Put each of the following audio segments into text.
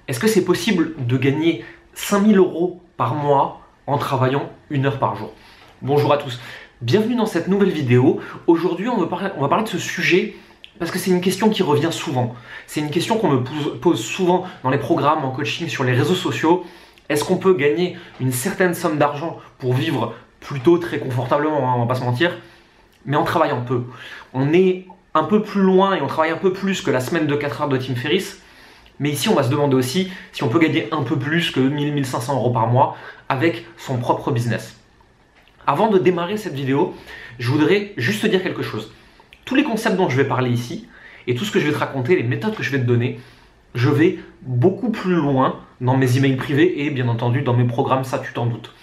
Est-ce que c'est possible de gagner 5000 € par mois en travaillant 1 heure par jour? Bonjour à tous, bienvenue dans cette nouvelle vidéo. Aujourd'hui, on va parler de ce sujet parce que c'est une question qui revient souvent. C'est une question qu'on me pose souvent dans les programmes, en coaching, sur les réseaux sociaux. Est-ce qu'on peut gagner une certaine somme d'argent pour vivre plutôt très confortablement, hein, on va pas se mentir, mais en travaillant peu? On est un peu plus loin et on travaille un peu plus que la semaine de 4 heures de Tim Ferriss. Mais ici, on va se demander aussi si on peut gagner un peu plus que 1000-1500 € par mois avec son propre business. Avant de démarrer cette vidéo, je voudrais juste te dire quelque chose. Tous les concepts dont je vais parler ici et tout ce que je vais te raconter, les méthodes que je vais te donner, je vais beaucoup plus loin dans mes emails privés et bien entendu dans mes programmes, ça tu t'en doutes.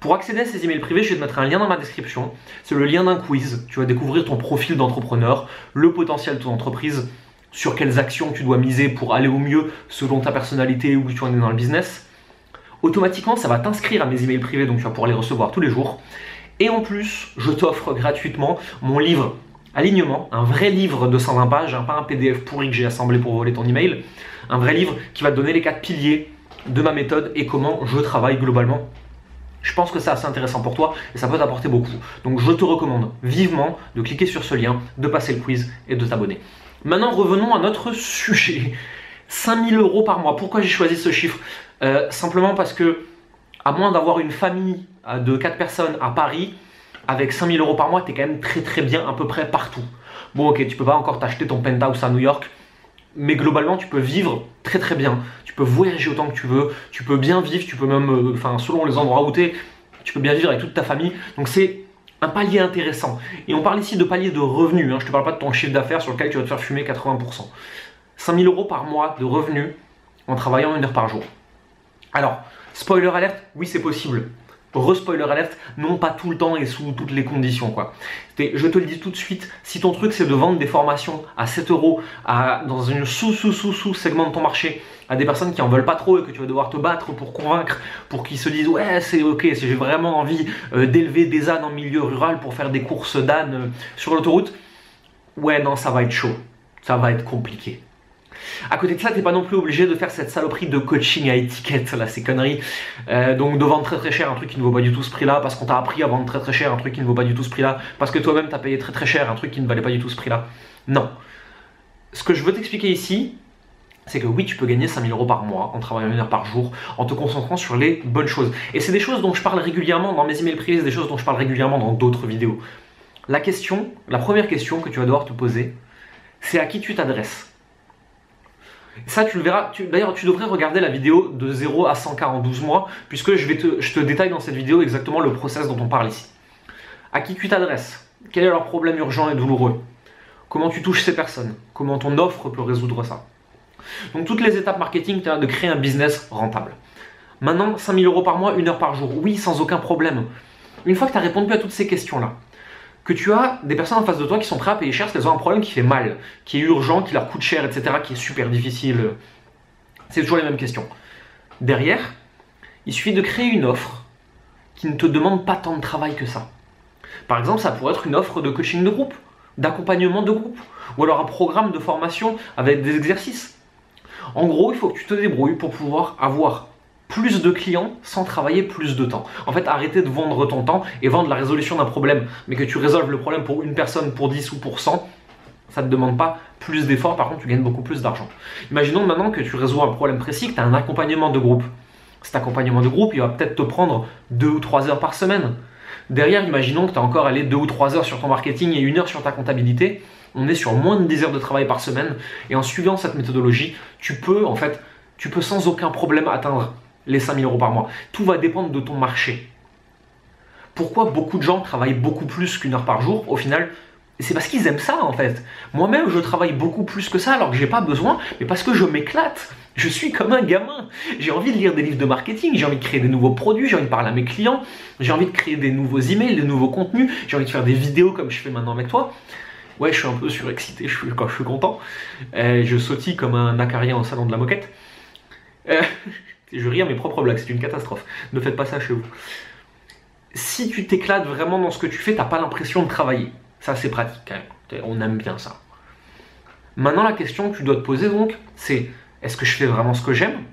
Pour accéder à ces emails privés, je vais te mettre un lien dans ma description. C'est le lien d'un quiz. Tu vas découvrir ton profil d'entrepreneur, le potentiel de ton entreprise, sur quelles actions tu dois miser pour aller au mieux selon ta personnalité ou où tu en es dans le business. Automatiquement, ça va t'inscrire à mes emails privés, donc tu vas pouvoir les recevoir tous les jours. Et en plus, je t'offre gratuitement mon livre Alignement, un vrai livre de 120 pages, pas un PDF pourri que j'ai assemblé pour voler ton email, un vrai livre qui va te donner les 4 piliers de ma méthode et comment je travaille globalement. Je pense que c'est assez intéressant pour toi et ça peut t'apporter beaucoup. Donc je te recommande vivement de cliquer sur ce lien, de passer le quiz et de t'abonner. Maintenant, revenons à notre sujet. 5000 € par mois. Pourquoi j'ai choisi ce chiffre? Simplement parce que, à moins d'avoir une famille de 4 personnes à Paris, avec 5000 € par mois, tu es quand même très bien à peu près partout. Bon, ok, tu peux pas encore t'acheter ton penthouse à New York, mais globalement, tu peux vivre très bien. Tu peux voyager autant que tu veux, tu peux bien vivre, tu peux même, selon les endroits où tu es, tu peux bien vivre avec toute ta famille. Donc c'est un palier intéressant. Et on parle ici de palier de revenus, hein. Je ne te parle pas de ton chiffre d'affaires sur lequel tu vas te faire fumer 80%. 5000 € par mois de revenus en travaillant 1 heure par jour. Alors, spoiler alerte, oui c'est possible. Re-spoiler alerte, non pas tout le temps et sous toutes les conditions, quoi. Je te le dis tout de suite, si ton truc c'est de vendre des formations à 7 € dans une sous-segment de ton marché à des personnes qui en veulent pas trop et que tu vas devoir te battre pour convaincre, pour qu'ils se disent ouais c'est ok, si j'ai vraiment envie d'élever des ânes en milieu rural pour faire des courses d'ânes sur l'autoroute, ouais non ça va être chaud, ça va être compliqué. À côté de ça, t'es pas non plus obligé de faire cette saloperie de coaching à étiquette, là, ces conneries. Donc de vendre très cher un truc qui ne vaut pas du tout ce prix-là, parce qu'on t'a appris à vendre très cher un truc qui ne vaut pas du tout ce prix-là, parce que toi-même t'as payé très cher un truc qui ne valait pas du tout ce prix-là. Non. Ce que je veux t'expliquer ici, c'est que oui, tu peux gagner 5000 € par mois en travaillant 1 heure par jour, en te concentrant sur les bonnes choses. Et c'est des choses dont je parle régulièrement dans mes emails privés, c'est des choses dont je parle régulièrement dans d'autres vidéos. La première question que tu vas devoir te poser, c'est à qui tu t'adresses. Ça, tu le verras. D'ailleurs, tu devrais regarder la vidéo de 0 à 100K en 12 mois, puisque je te détaille dans cette vidéo exactement le process dont on parle ici. À qui tu t'adresses? Quel est leur problème urgent et douloureux? Comment tu touches ces personnes? Comment ton offre peut résoudre ça? Donc, toutes les étapes marketing, de créer un business rentable. Maintenant, 5000 € par mois, 1 heure par jour. Oui, sans aucun problème. Une fois que tu as répondu à toutes ces questions-là, que tu as des personnes en face de toi qui sont prêtes à payer cher parce qu'elles ont un problème qui fait mal, qui est urgent, qui leur coûte cher, etc., qui est super difficile. C'est toujours les mêmes questions. Derrière, il suffit de créer une offre qui ne te demande pas tant de travail que ça. Par exemple, ça pourrait être une offre de coaching de groupe, d'accompagnement de groupe, ou alors un programme de formation avec des exercices. En gros, il faut que tu te débrouilles pour pouvoir avoir plus de clients sans travailler plus de temps. En fait, arrêter de vendre ton temps et vendre la résolution d'un problème, mais que tu résolves le problème pour une personne, pour 10 ou pour 100, ça ne te demande pas plus d'efforts, par contre tu gagnes beaucoup plus d'argent. Imaginons maintenant que tu résous un problème précis, que tu as un accompagnement de groupe. Cet accompagnement de groupe, il va peut-être te prendre 2 ou 3 heures par semaine. Derrière, imaginons que tu as encore allé 2 ou 3 heures sur ton marketing et 1 heure sur ta comptabilité. On est sur moins de 10 heures de travail par semaine. Et en suivant cette méthodologie, tu peux sans aucun problème atteindre les 5000 € par mois. Tout va dépendre de ton marché. Pourquoi beaucoup de gens travaillent beaucoup plus qu'1 heure par jour? Au final, c'est parce qu'ils aiment ça en fait. Moi-même, je travaille beaucoup plus que ça alors que j'ai pas besoin, mais parce que je m'éclate. Je suis comme un gamin. J'ai envie de lire des livres de marketing, j'ai envie de créer des nouveaux produits, j'ai envie de parler à mes clients, j'ai envie de créer des nouveaux emails, des nouveaux contenus, j'ai envie de faire des vidéos comme je fais maintenant avec toi. Ouais, je suis un peu surexcité quand je suis content. Je sautille comme un acarien au salon de la moquette. Je ris à mes propres blagues, c'est une catastrophe. Ne faites pas ça chez vous. Si tu t'éclates vraiment dans ce que tu fais, t'as pas l'impression de travailler. Ça, c'est pratique quand même. On aime bien ça. Maintenant, la question que tu dois te poser donc, c'est Est-ce que je fais vraiment ce que j'aime?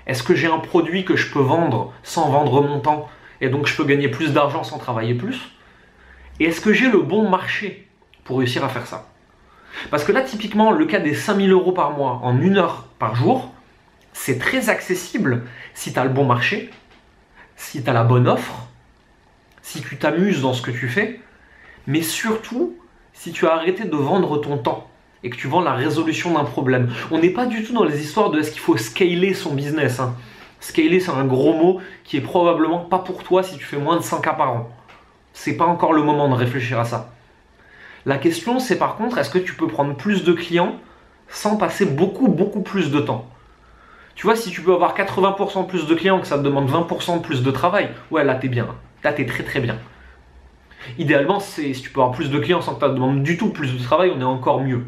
Est-ce que j'ai un produit que je peux vendre sans vendre mon temps et donc je peux gagner plus d'argent sans travailler plus? Et est-ce que j'ai le bon marché pour réussir à faire ça? Parce que là, typiquement, le cas des 5 000 € par mois en 1 heure par jour, c'est très accessible si tu as le bon marché, si tu as la bonne offre, si tu t'amuses dans ce que tu fais, mais surtout si tu as arrêté de vendre ton temps et que tu vends la résolution d'un problème. On n'est pas du tout dans les histoires de est-ce qu'il faut scaler son business. Scaler, c'est un gros mot qui est probablement pas pour toi si tu fais moins de 100 cas par an. C'est pas encore le moment de réfléchir à ça. La question, c'est par contre, est-ce que tu peux prendre plus de clients sans passer beaucoup plus de temps? Tu vois, si tu peux avoir 80% plus de clients, que ça te demande 20% de plus de travail, ouais, là, t'es bien. Là, t'es très bien. Idéalement, si tu peux avoir plus de clients sans que ça te demande du tout plus de travail, on est encore mieux.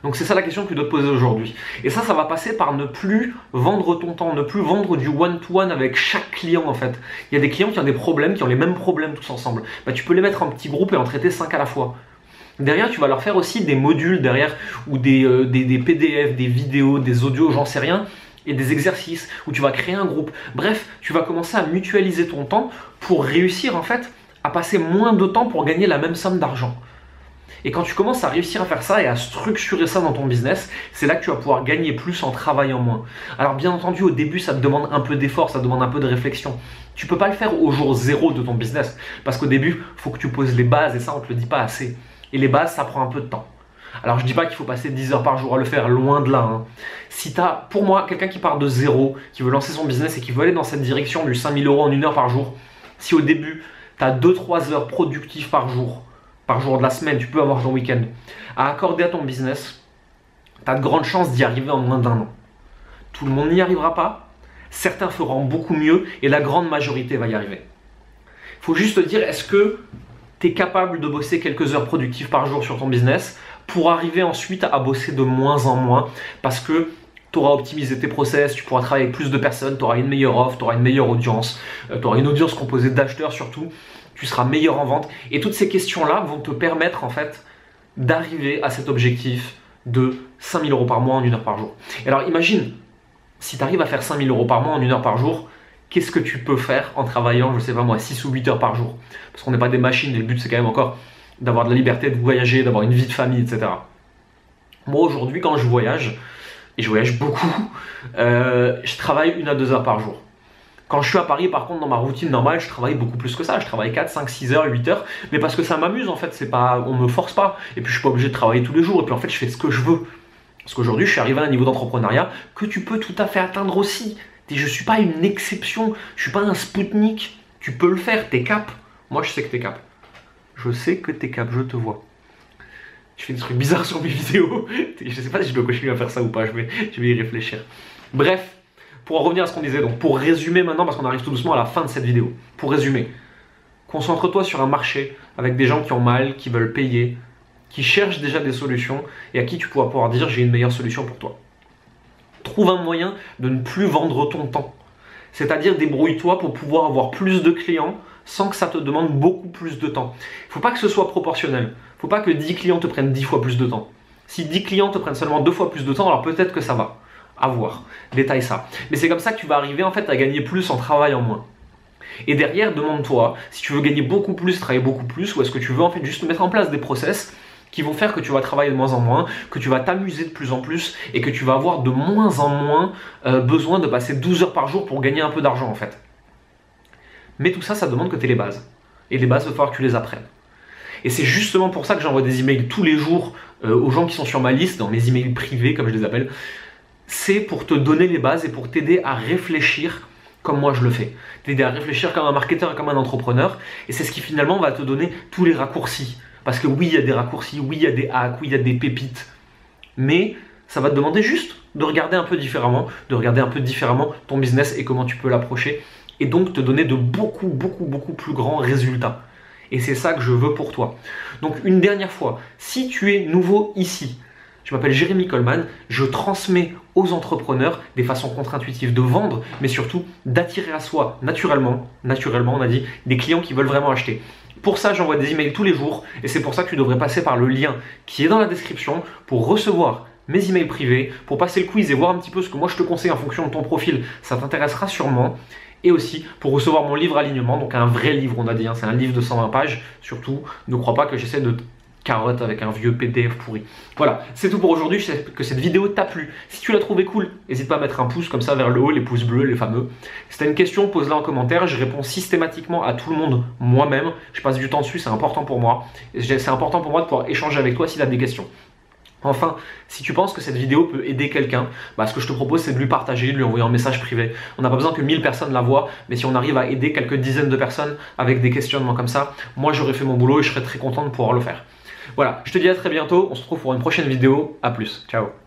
Donc c'est ça la question que tu dois te poser aujourd'hui. Et ça va passer par ne plus vendre ton temps, ne plus vendre du one-to-one avec chaque client en fait. Il y a des clients qui ont des problèmes, qui ont les mêmes problèmes tous ensemble. Bah, tu peux les mettre en petits groupes et en traiter 5 à la fois. Derrière, tu vas leur faire aussi des modules derrière, ou des PDF, des vidéos, des audios, j'en sais rien, et des exercices, où tu vas créer un groupe. Bref, tu vas commencer à mutualiser ton temps pour réussir en fait à passer moins de temps pour gagner la même somme d'argent. Et quand tu commences à réussir à faire ça et à structurer ça dans ton business, c'est là que tu vas pouvoir gagner plus en travaillant moins. Alors bien entendu, au début, ça te demande un peu d'effort, ça te demande un peu de réflexion. Tu ne peux pas le faire au jour zéro de ton business, parce qu'au début, il faut que tu poses les bases, et ça, on ne te le dit pas assez. Et les bases, ça prend un peu de temps. Alors je ne dis pas qu'il faut passer 10 heures par jour à le faire, loin de là. Si tu as, pour moi, quelqu'un qui part de zéro, qui veut lancer son business et qui veut aller dans cette direction du 5 000 € en 1 heure par jour, si au début, tu as 2-3 heures productives par jour de la semaine, tu peux avoir ton week-end, à accorder à ton business, tu as de grandes chances d'y arriver en moins d'1 an. Tout le monde n'y arrivera pas, certains feront beaucoup mieux et la grande majorité va y arriver. Il faut juste te dire, est-ce que tu es capable de bosser quelques heures productives par jour sur ton business pour arriver ensuite à bosser de moins en moins parce que tu auras optimisé tes process, tu pourras travailler avec plus de personnes, tu auras une meilleure offre, tu auras une meilleure audience, tu auras une audience composée d'acheteurs surtout, tu seras meilleur en vente. Et toutes ces questions-là vont te permettre en fait d'arriver à cet objectif de 5 000 € par mois en 1 heure par jour. Et alors imagine, si tu arrives à faire 5 000 € par mois en 1 heure par jour, qu'est-ce que tu peux faire en travaillant, je sais pas moi, 6 ou 8 heures par jour? Parce qu'on n'est pas des machines et le but c'est quand même encore d'avoir de la liberté de voyager, d'avoir une vie de famille, etc. Moi aujourd'hui quand je voyage, et je voyage beaucoup, je travaille 1 à 2 heures par jour. Quand je suis à Paris, par contre, dans ma routine normale, je travaille beaucoup plus que ça. Je travaille 4, 5, 6 heures, 8 heures, mais parce que ça m'amuse en fait, c'est pas, on me force pas. Et puis je suis pas obligé de travailler tous les jours, et puis en fait je fais ce que je veux. Parce qu'aujourd'hui, je suis arrivé à un niveau d'entrepreneuriat que tu peux tout à fait atteindre aussi. Je suis pas une exception, je suis pas un Spoutnik. Tu peux le faire, t'es cap. Moi je sais que t'es cap. Je sais que t'es cap, je te vois. Je fais des trucs bizarres sur mes vidéos. Je sais pas si je dois continuer à faire ça ou pas, je vais y réfléchir. Bref. Pour en revenir à ce qu'on disait, donc pour résumer maintenant, parce qu'on arrive tout doucement à la fin de cette vidéo. Pour résumer, concentre-toi sur un marché avec des gens qui ont mal, qui veulent payer, qui cherchent déjà des solutions et à qui tu pourras pouvoir dire j'ai une meilleure solution pour toi. Trouve un moyen de ne plus vendre ton temps. C'est-à-dire débrouille-toi pour pouvoir avoir plus de clients sans que ça te demande beaucoup plus de temps. Il ne faut pas que ce soit proportionnel. Il ne faut pas que 10 clients te prennent 10 fois plus de temps. Si 10 clients te prennent seulement 2 fois plus de temps, alors peut-être que ça va. À voir, détaille ça. Mais c'est comme ça que tu vas arriver en fait à gagner plus en travaillant moins. Et derrière, demande-toi si tu veux gagner beaucoup plus, travailler beaucoup plus, ou est-ce que tu veux en fait juste mettre en place des process qui vont faire que tu vas travailler de moins en moins, que tu vas t'amuser de plus en plus et que tu vas avoir de moins en moins besoin de passer 12 heures par jour pour gagner un peu d'argent en fait. Mais tout ça, ça demande que tu aies les bases. Et les bases, il va falloir que tu les apprennes. Et c'est justement pour ça que j'envoie des emails tous les jours aux gens qui sont sur ma liste, dans mes emails privés comme je les appelle. C'est pour te donner les bases et pour t'aider à réfléchir comme moi je le fais. T'aider à réfléchir comme un marketeur et comme un entrepreneur. Et c'est ce qui finalement va te donner tous les raccourcis. Parce que oui, il y a des raccourcis, oui, il y a des hacks, oui, il y a des pépites. Mais ça va te demander juste de regarder un peu différemment, ton business et comment tu peux l'approcher. Et donc te donner de beaucoup plus grands résultats. Et c'est ça que je veux pour toi. Donc une dernière fois, si tu es nouveau ici, je m'appelle Jérémy Coleman, je transmets aux entrepreneurs des façons contre-intuitives de vendre, mais surtout d'attirer à soi naturellement, on a dit, des clients qui veulent vraiment acheter. Pour ça, j'envoie des emails tous les jours et c'est pour ça que tu devrais passer par le lien qui est dans la description pour recevoir mes emails privés pour passer le quiz et voir un petit peu ce que moi je te conseille en fonction de ton profil. Ça t'intéressera sûrement. Et aussi pour recevoir mon livre Alignement, donc un vrai livre, on a dit, hein, c'est un livre de 120 pages. Surtout, ne crois pas que j'essaie de carotte avec un vieux PDF pourri. Voilà, c'est tout pour aujourd'hui. Je sais que cette vidéo t'a plu. Si tu l'as trouvé cool, n'hésite pas à mettre un pouce comme ça vers le haut, les pouces bleus, les fameux. Si tu as une question, pose-la en commentaire. Je réponds systématiquement à tout le monde moi-même. Je passe du temps dessus, c'est important pour moi. C'est important pour moi de pouvoir échanger avec toi s'il a des questions. Enfin, si tu penses que cette vidéo peut aider quelqu'un, ce que je te propose c'est de lui partager, de lui envoyer un message privé. On n'a pas besoin que 1000 personnes la voient, mais si on arrive à aider quelques dizaines de personnes avec des questionnements comme ça, moi j'aurais fait mon boulot et je serais très content de pouvoir le faire. Voilà, je te dis à très bientôt, on se retrouve pour une prochaine vidéo, à plus, ciao.